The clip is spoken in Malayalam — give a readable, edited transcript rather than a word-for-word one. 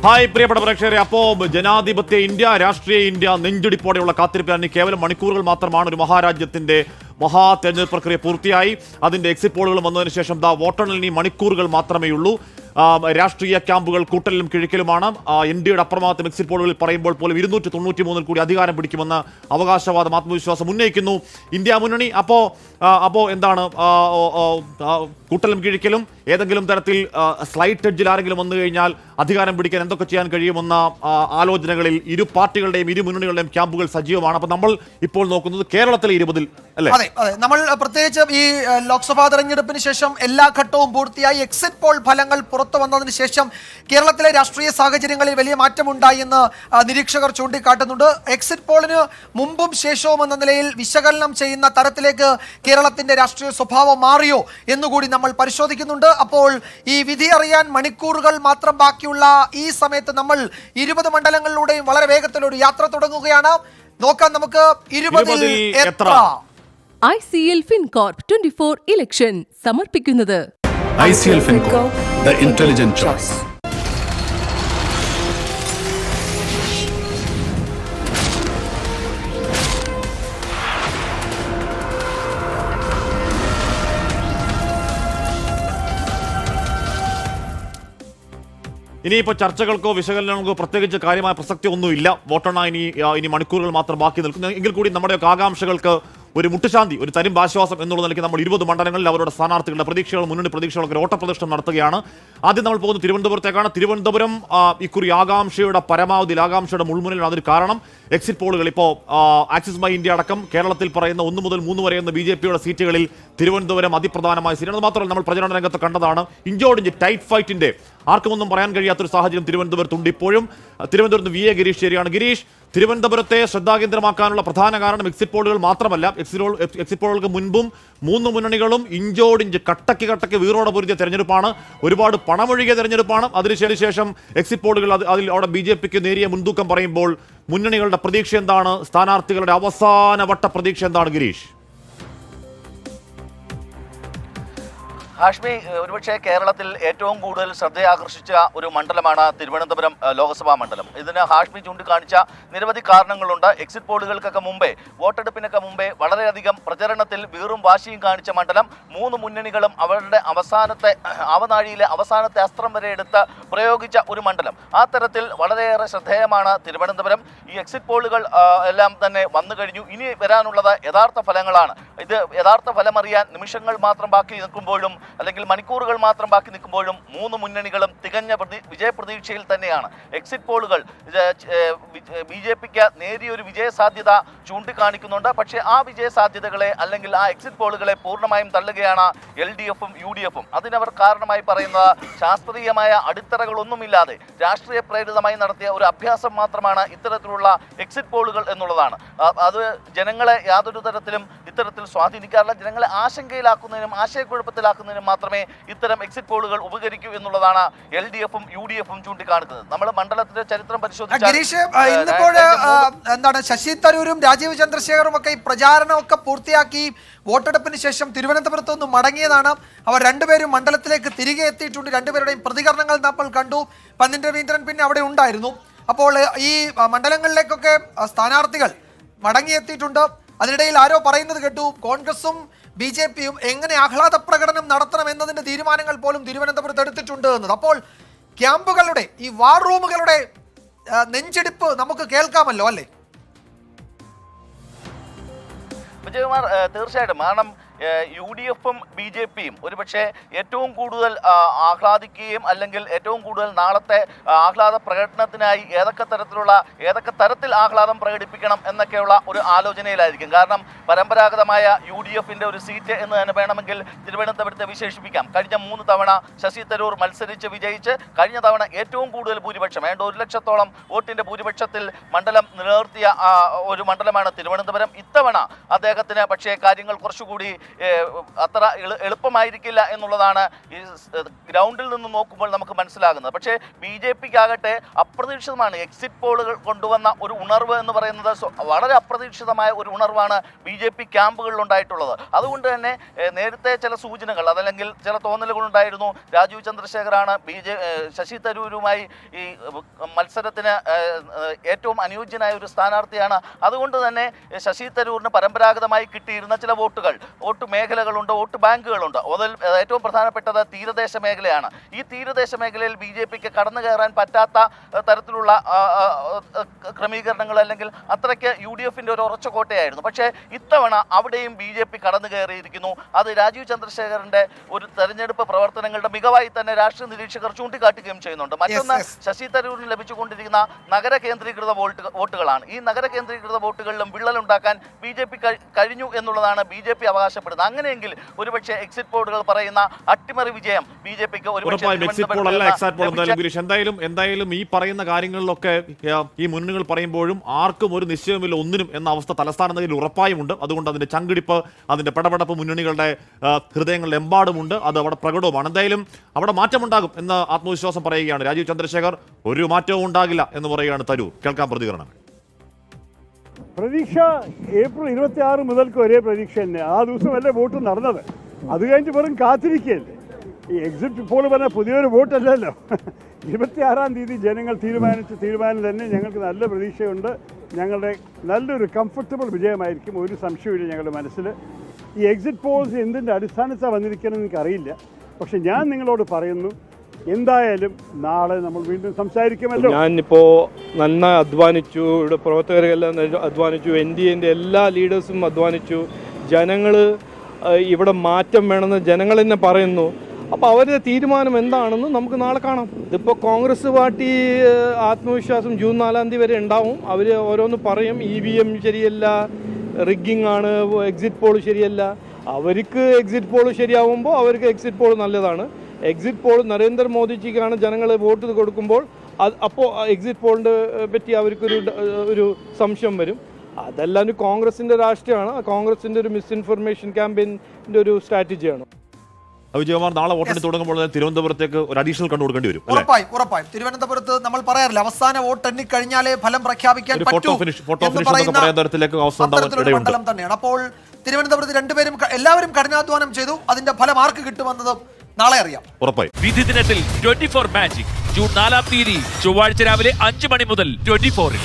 ഹായ് പ്രിയപ്പെട്ട പ്രേക്ഷകരെ, അപ്പോ ജനാധിപത്യ ഇന്ത്യ, രാഷ്ട്രീയ ഇന്ത്യ നെഞ്ചിടിപ്പോടെയുള്ള കാത്തിരിപ്പിൽ കേവലം മണിക്കൂറുകൾ മാത്രമാണ് ഒരു മഹാരാജ്യത്തിന്റെ തെരഞ്ഞെടുപ്പ് പ്രക്രിയ പൂർത്തിയായി. അതിന്റെ എക്സിറ്റ് പോളുകൾ വന്നതിന് ശേഷം വോട്ടെണ്ണലിന് മണിക്കൂറുകൾ മാത്രമേ ഉള്ളൂ. രാഷ്ട്രീയ ക്യാമ്പുകൾ കൂട്ടലിലും കിഴിക്കലുമാണ്. NDAയുടെ അപ്രമാദം എക്സിറ്റ് പോളുകളിൽ പറയുമ്പോൾ പോലും 293 കൂടി അധികാരം പിടിക്കുമെന്ന് അവകാശവാദം, ആത്മവിശ്വാസം ഉന്നയിക്കുന്നു ഇന്ത്യ മുന്നണി. അപ്പോ എന്താണ് കൂട്ടലും കിഴിക്കലും? ഏതെങ്കിലും തരത്തിൽ സ്ലൈറ്റ് എഡ്ജിൽ ആരെങ്കിലും വന്നു കഴിഞ്ഞാൽ അധികാരം പിടിക്കാൻ എന്തൊക്കെ ചെയ്യാൻ കഴിയുമെന്ന ആലോചനകളിൽ ഇരു പാർട്ടികളുടെയും ഇരു മുന്നണികളുടെയും ക്യാമ്പുകൾ സജീവമാണ്. അപ്പൊ നമ്മൾ ഇപ്പോൾ നോക്കുന്നത് കേരളത്തിലെ 20-ൽ അല്ലേ? അതെ, നമ്മൾ പ്രത്യേകിച്ച് ഈ ലോക്സഭാ തെരഞ്ഞെടുപ്പിന് ശേഷം എല്ലാ ഘട്ടവും പൂർത്തിയായി എക്സിറ്റ് പോൾ ഫലങ്ങൾ പുറത്തു വന്നതിന് ശേഷം കേരളത്തിലെ രാഷ്ട്രീയ സാഹചര്യങ്ങളിൽ വലിയ മാറ്റമുണ്ടായി എന്ന് നിരീക്ഷകർ ചൂണ്ടിക്കാട്ടുന്നുണ്ട്. എക്സിറ്റ് പോളിന് മുമ്പും ശേഷവും എന്ന നിലയിൽ വിശകലനം ചെയ്യുന്ന തരത്തിലേക്ക് കേരളത്തിന്റെ രാഷ്ട്രീയ സ്വഭാവം മാറിയോ എന്നുകൂടി നമ്മൾ പരിശോധിക്കുന്നുണ്ട്. അപ്പോൾ ഈ വിധി അറിയാൻ മണിക്കൂറുകൾ മാത്രം ബാക്കിയുള്ള ഈ സമയത്ത് നമ്മൾ 20 മണ്ഡലങ്ങളിലൂടെയും വളരെ വേഗത്തിലൊരു യാത്ര തുടങ്ങുകയാണ്. നോക്കാം നമുക്ക് 20-ൽ എത്ര. ICL FinCorp 24 ഇലക്ഷൻ സമർപ്പിക്കുന്നത് ICL FinCorp, the intelligent choice. ഇനിയിപ്പോൾ ചർച്ചകൾക്കോ വിശകലനങ്ങൾക്കോ പ്രത്യേകിച്ച് കാര്യമായ പ്രസക്തി ഒന്നുമില്ല. വോട്ടെണ്ണ ഇനി മണിക്കൂറുകൾ മാത്രം ബാക്കി നിൽക്കുന്നു. എങ്കിൽ കൂടി നമ്മുടെയൊക്കെ ആകാംക്ഷകൾക്ക് ഒരു മുട്ടുശാന്തി, ഒരു തരും ആശ്വാസം എന്നുള്ള നിലയ്ക്ക് നമ്മൾ 20 മണ്ഡലങ്ങളിൽ അവരുടെ സ്ഥാനാർത്ഥികളുടെ പ്രതീക്ഷകൾ, മുന്നണി പ്രതീക്ഷകളൊക്കെ ഒരു ഓട്ടപ്രദർശനം നടത്തുകയാണ്. ആദ്യം നമ്മൾ പോകുന്നത് തിരുവനന്തപുരത്തേക്കാണ്. തിരുവനന്തപുരം ഇക്കുറി ആകാംക്ഷയുടെ പരമാവധി, ആകാംക്ഷയുടെ മുൾമുനയിലാണ്. അതിന് കാരണം എക്സിറ്റ് പോളുകൾ ഇപ്പോൾ ആക്സിസ് ബൈ ഇന്ത്യ അടക്കം കേരളത്തിൽ പറയുന്ന 1 മുതൽ 3 വരെ എന്ന BJPയുടെ സീറ്റുകളിൽ തിരുവനന്തപുരം അതിപ്രധാനമായ സീറ്റാണ്. അത് മാത്രമല്ല, നമ്മൾ പ്രചരണ രംഗത്ത് കണ്ടതാണ് ഇഞ്ചോടിഞ്ച് ടൈറ്റ് ഫൈറ്റിന്റെ ആർക്കുമൊന്നും പറയാൻ കഴിയാത്തൊരു സാഹചര്യം തിരുവനന്തപുരത്തുണ്ട്. ഇപ്പോഴും തിരുവനന്തപുരത്ത് VA ഗിരീഷ് ശരിയാണ്. ഗിരീഷ്, തിരുവനന്തപുരത്തെ ശ്രദ്ധാകേന്ദ്രമാക്കാനുള്ള പ്രധാന കാരണം എക്സിറ്റ് പോളുകൾ മാത്രമല്ല, എക്സിറ്റ് പോളുകൾക്ക് മുൻപും 3 മുന്നണികളും ഇഞ്ചോടിഞ്ച് കട്ടക്ക് വീറോടെ പൊരുതിയ തെരഞ്ഞെടുപ്പാണ്. ഒരുപാട് പണമൊഴുകിയ തെരഞ്ഞെടുപ്പാണ്. അതിനുശേഷം എക്സിറ്റ് പോളുകൾ അതിൽ അവിടെ BJPക്ക് നേരിയ മുൻതൂക്കം പറയുമ്പോൾ മുന്നണികളുടെ പ്രതീക്ഷ എന്താണ്? സ്ഥാനാർത്ഥികളുടെ അവസാനവട്ട പ്രതീക്ഷ എന്താണ് ഗിരീഷ്? ഹാഷ്മി, ഒരുപക്ഷെ കേരളത്തിൽ ഏറ്റവും കൂടുതൽ ശ്രദ്ധയാകർഷിച്ച ഒരു മണ്ഡലമാണ് തിരുവനന്തപുരം ലോക്സഭാ മണ്ഡലം. ഇതിന് ഹാഷ്മി ചൂണ്ടിക്കാണിച്ച നിരവധി കാരണങ്ങളുണ്ട്. എക്സിറ്റ് പോളുകൾക്കൊക്കെ മുമ്പേ, വോട്ടെടുപ്പിനൊക്കെ മുമ്പേ വളരെയധികം പ്രചരണത്തിൽ വീറും വാശിയും കാണിച്ച മണ്ഡലം. 3 മുന്നണികളും അവരുടെ അവനാഴിയിലെ അവസാനത്തെ അസ്ത്രം വരെ എടുത്ത് പ്രയോഗിച്ച ഒരു മണ്ഡലം. ആ തരത്തിൽ വളരെയേറെ ശ്രദ്ധേയമാണ് തിരുവനന്തപുരം. ഈ എക്സിറ്റ് പോളുകൾ എല്ലാം തന്നെ വന്നു കഴിഞ്ഞു. ഇനി വരാനുള്ളത് യഥാർത്ഥ ഫലങ്ങളാണ്. ഇത് യഥാർത്ഥ ഫലം അറിയാൻ നിമിഷങ്ങൾ മാത്രം ബാക്കി നിൽക്കുമ്പോഴും, അല്ലെങ്കിൽ മണിക്കൂറുകൾ മാത്രം ബാക്കി നിൽക്കുമ്പോഴും 3 മുന്നണികളും തികഞ്ഞ വിജയപ്രതീക്ഷയിൽ തന്നെയാണ്. എക്സിറ്റ് പോളുകൾ BJPക്ക് നേരിയൊരു വിജയസാധ്യത ചൂണ്ടിക്കാണിക്കുന്നുണ്ട്. പക്ഷേ ആ വിജയസാധ്യതകളെ, അല്ലെങ്കിൽ ആ എക്സിറ്റ് പോളുകളെ പൂർണ്ണമായും തള്ളുകയാണ് LDFും UDFും. അതിനവർ കാരണമായി പറയുന്നത് ശാസ്ത്രീയമായ അടിത്തറകളൊന്നുമില്ലാതെ രാഷ്ട്രീയ പ്രേരിതമായി നടത്തിയ ഒരു അഭ്യാസം മാത്രമാണ് ഇത്തരത്തിലുള്ള എക്സിറ്റ് പോളുകൾ എന്നുള്ളതാണ്. അത് ജനങ്ങളെ യാതൊരു തരത്തിലും ഇത്തരത്തിൽ സ്വാധീനിക്കാറില്ല. ജനങ്ങളെ ആശങ്കയിലാക്കുന്നതിനും ആശയക്കുഴപ്പത്തിലാക്കുന്നതിനും മാത്രമേ ഇത്തരം എക്സിറ്റ് പോളുകൾ ഉപകരിക്കൂ എന്നുള്ളതാണ് LDFും UDFും ചൂണ്ടിക്കാണിക്കുന്നത്. നമ്മൾ മണ്ഡലത്തിന്റെ ചരിത്രം പരിശോധിച്ചാൽ എന്താണ്, ശശി തരൂരും രാജീവ് ചന്ദ്രശേഖറും ഒക്കെ ഈ പ്രചാരണമൊക്കെ പൂർത്തിയാക്കി വോട്ടെടുപ്പിന് ശേഷം തിരുവനന്തപുരത്ത് നിന്ന് മടങ്ങിയതാണ്. അവർ രണ്ടുപേരും മണ്ഡലത്തിലേക്ക് തിരികെ എത്തിയിട്ടുണ്ട്. രണ്ടുപേരുടെയും പ്രതികരണങ്ങൾ നമ്മൾ കണ്ടു. പന്നിൻ രവീന്ദ്രൻ പിന്നെ അവിടെ ഉണ്ടായിരുന്നു. അപ്പോൾ ഈ മണ്ഡലങ്ങളിലേക്കൊക്കെ സ്ഥാനാർത്ഥികൾ മടങ്ങിയെത്തിയിട്ടുണ്ട്. അതിനിടയിൽ ആരോ പറയുന്നത് കേട്ടു, കോൺഗ്രസും BJPയും എങ്ങനെ ആഹ്ലാദ പ്രകടനം നടത്തണം എന്നതിന്റെ തീരുമാനങ്ങൾ പോലും തിരുവനന്തപുരത്ത് എടുത്തിട്ടുണ്ട് എന്നത്. അപ്പോൾ ക്യാമ്പുകളുടെ, ഈ വാർ റൂമുകളുടെ നെഞ്ചെടുപ്പ് നമുക്ക് കേൾക്കാമല്ലോ അല്ലേ വിജയകുമാർ? തീർച്ചയായിട്ടും. കാരണം UDFും BJPയും ഒരുപക്ഷെ ഏറ്റവും കൂടുതൽ ആഹ്ലാദിക്കുകയും, അല്ലെങ്കിൽ ഏറ്റവും കൂടുതൽ നാളത്തെ ആഹ്ലാദ പ്രകടനത്തിനായി ഏതൊക്കെ തരത്തിൽ ആഹ്ലാദം പ്രകടിപ്പിക്കണം എന്നൊക്കെയുള്ള ഒരു ആലോചനയിലായിരിക്കും. കാരണം പരമ്പരാഗതമായ UDFിൻ്റെ ഒരു സീറ്റ് എന്ന് തന്നെ വേണമെങ്കിൽ തിരുവനന്തപുരത്തെ വിശേഷിപ്പിക്കാം. കഴിഞ്ഞ 3 തവണ ശശി തരൂർ മത്സരിച്ച് വിജയിച്ച് കഴിഞ്ഞ തവണ ഏറ്റവും കൂടുതൽ ഭൂരിപക്ഷം, 1 ലക്ഷത്തോളം വോട്ടിൻ്റെ ഭൂരിപക്ഷത്തിൽ മണ്ഡലം നിലനിർത്തിയ ഒരു മണ്ഡലമാണ് തിരുവനന്തപുരം. ഇത്തവണ അദ്ദേഹത്തിന് പക്ഷേ കാര്യങ്ങൾ കുറച്ചുകൂടി അത്ര എളുപ്പമായിരിക്കില്ല എന്നുള്ളതാണ് ഈ ഗ്രൗണ്ടിൽ നിന്ന് നോക്കുമ്പോൾ നമുക്ക് മനസ്സിലാകുന്നത്. പക്ഷേ BJPക്ക് ആകട്ടെ അപ്രതീക്ഷിതമാണ്. എക്സിറ്റ് പോളുകൾ കൊണ്ടുവന്ന ഒരു ഉണർവ് എന്ന് പറയുന്നത് വളരെ അപ്രതീക്ഷിതമായ ഒരു ഉണർവാണ് BJP ക്യാമ്പുകളിൽ ഉണ്ടായിട്ടുള്ളത്. അതുകൊണ്ട് തന്നെ നേരത്തെ ചില സൂചനകൾ അതല്ലെങ്കിൽ ചില തോന്നലുകൾ ഉണ്ടായിരുന്നു. രാജീവ് ചന്ദ്രശേഖറാണ് ശശി തരൂരുമായി ഈ മത്സരത്തിന് ഏറ്റവും അനുയോജ്യനായ ഒരു സ്ഥാനാർത്ഥിയാണ്. അതുകൊണ്ട് തന്നെ ശശി തരൂരിന് പരമ്പരാഗതമായി കിട്ടിയിരുന്ന ചില വോട്ട് മേഖലകളുണ്ട്, വോട്ട് ബാങ്കുകളുണ്ട്. അതിൽ ഏറ്റവും പ്രധാനപ്പെട്ടത് തീരദേശ മേഖലയാണ്. ഈ തീരദേശ മേഖലയിൽ BJPക്ക് കടന്നു കയറാൻ പറ്റാത്ത തരത്തിലുള്ള ക്രമീകരണങ്ങൾ അല്ലെങ്കിൽ അത്രയ്ക്ക് UDFന്റെ ഒരു ഉറച്ച കോട്ടയായിരുന്നു. പക്ഷേ ഇത്തവണ അവിടെയും BJP കടന്നു കയറിയിരിക്കുന്നു. അത് രാജീവ് ചന്ദ്രശേഖറിന്റെ ഒരു തെരഞ്ഞെടുപ്പ് പ്രവർത്തനങ്ങളുടെ മികവായി തന്നെ രാഷ്ട്രീയ നിരീക്ഷകർ ചൂണ്ടിക്കാട്ടുകയും ചെയ്യുന്നുണ്ട്. മറ്റൊന്ന് ശശി തരൂരിന് ലഭിച്ചുകൊണ്ടിരിക്കുന്ന നഗര കേന്ദ്രീകൃത വോട്ടുകളാണ്. ഈ നഗര കേന്ദ്രീകൃത വോട്ടുകളിലും വിള്ളലുണ്ടാക്കാൻ BJP കഴിഞ്ഞു എന്നുള്ളതാണ് BJP അവകാശപ്പെടുന്നത്. അങ്ങനെയെങ്കിൽ ഒരുപക്ഷെ എക്സിറ്റ് പോളുകൾ പറയുന്ന അട്ടിമറി വിജയം BJPക്ക് എന്തായാലും ഈ പറയുന്ന കാര്യങ്ങളിലൊക്കെ ഈ മുന്നണികൾ പറയുമ്പോഴും ആർക്കും ഒരു നിശ്ചയമില്ല ഒന്നിനും എന്ന അവസ്ഥ തലസ്ഥാനത്തിൽ ഉറപ്പായുമുണ്ട്. അതുകൊണ്ട് അതിന്റെ ചങ്കിടിപ്പ്, അതിന്റെ പടപടപ്പ് മുന്നണികളുടെ ഹൃദയങ്ങളിൽ എമ്പാടുമുണ്ട്. അത് അവിടെ പ്രകടവുമാണ്. എന്തായാലും അവിടെ മാറ്റമുണ്ടാകും എന്ന് ആത്മവിശ്വാസം പറയുകയാണ് രാജീവ് ചന്ദ്രശേഖർ. ഒരു മാറ്റവും ഉണ്ടാകില്ല എന്ന് പറയുകയാണ് തരൂർ. കേൾക്കാൻ പ്രതികരണം. പ്രതീക്ഷ ഏപ്രിൽ 26 മുതൽക്ക് ഒരേ പ്രതീക്ഷ തന്നെ. ആ ദിവസമല്ലേ വോട്ട് നടന്നത്. അത് കഴിഞ്ഞ് വെറും കാത്തിരിക്കുകയല്ലേ. ഈ എക്സിറ്റ് പോൾ പറഞ്ഞാൽ പുതിയൊരു വോട്ടല്ലല്ലോ. 26-ാം തീയതി ജനങ്ങൾ തീരുമാനം തന്നെ ഞങ്ങൾക്ക് നല്ല പ്രതീക്ഷയുണ്ട്. ഞങ്ങളുടെ നല്ലൊരു കംഫർട്ടബിൾ വിജയമായിരിക്കും, ഒരു സംശയമില്ല ഞങ്ങളുടെ മനസ്സിൽ. ഈ എക്സിറ്റ് പോൾസ് എന്തിൻ്റെ അടിസ്ഥാനത്താണ് വന്നിരിക്കണമെന്ന് എനിക്കറിയില്ല. പക്ഷെ ഞാൻ നിങ്ങളോട് പറയുന്നു, എന്തായാലും നാളെ നമ്മൾ വീണ്ടും സംസാരിക്കുമല്ലോ. ഞാനിപ്പോൾ നന്നായി അധ്വാനിച്ചു, ഇവിടെ പ്രവർത്തകരെല്ലാം അധ്വാനിച്ചു, NDAൻ്റെ എല്ലാ ലീഡേഴ്സും അധ്വാനിച്ചു. ജനങ്ങൾ ഇവിടെ മാറ്റം വേണമെന്ന് ജനങ്ങൾ തന്നെ പറയുന്നു. അപ്പോൾ അവരുടെ തീരുമാനം എന്താണെന്ന് നമുക്ക് നാളെ കാണാം. ഇതിപ്പോൾ കോൺഗ്രസ് പാർട്ടി ആത്മവിശ്വാസം ജൂൺ 4-ാം തീയതി വരെ ഉണ്ടാവും. അവർ ഓരോന്ന് പറയും, EVM ശരിയല്ല, റിഗ്ഗിംഗ് ആണ്, എക്സിറ്റ് പോൾ ശരിയല്ല. അവർക്ക് എക്സിറ്റ് പോൾ ശരിയാവുമ്പോൾ അവർക്ക് എക്സിറ്റ് പോൾ നല്ലതാണ്. എക്സിറ്റ് പോൾ നരേന്ദ്രമോദിജിക്കാണ് ജനങ്ങൾ വോട്ട് കൊടുക്കുമ്പോൾ അപ്പോൾ എക്സിറ്റ് പോളിൻ്റെ പറ്റി അവർക്കൊരു സംശയം വരും. അതെല്ലാം കോൺഗ്രസിൻ്റെ രാഷ്ട്രീയമാണ്, കോൺഗ്രസിൻ്റെ ഒരു മിസ്ഇൻഫർമേഷൻ ക്യാമ്പയിൻ്റെ ഒരു സ്ട്രാറ്റജിയാണ്. വിജയകുമാർ, നാളെ വോട്ടെണ്ണി തുടങ്ങുമ്പോൾ തിരുവനന്തപുരത്തേക്ക് ഒരു അഡീഷണൽ കണ്ടു കൊടുക്കേണ്ടി വരും. ഉറപ്പായും തിരുവനന്തപുരത്ത് നമ്മൾ പറയാറില്ല, അവസാന വോട്ടെണ്ണി കഴിഞ്ഞാലേ ഫലം പ്രഖ്യാപിക്കാൻ പറ്റൂ മണ്ഡലം തന്നെയാണ്. അപ്പോൾ തിരുവനന്തപുരത്ത് എല്ലാവരും കഠിനാധ്വാനം ചെയ്തു. അതിന്റെ ഫലം ആർക്ക് കിട്ടുമെന്നത് നാളെ അറിയാം. ഉറപ്പായി വിധി ദിനത്തിൽ 24 മാജിക് ജൂൺ 4-ാം തീയതി ചൊവ്വാഴ്ച രാവിലെ 5 മണി മുതൽ 24-ൽ.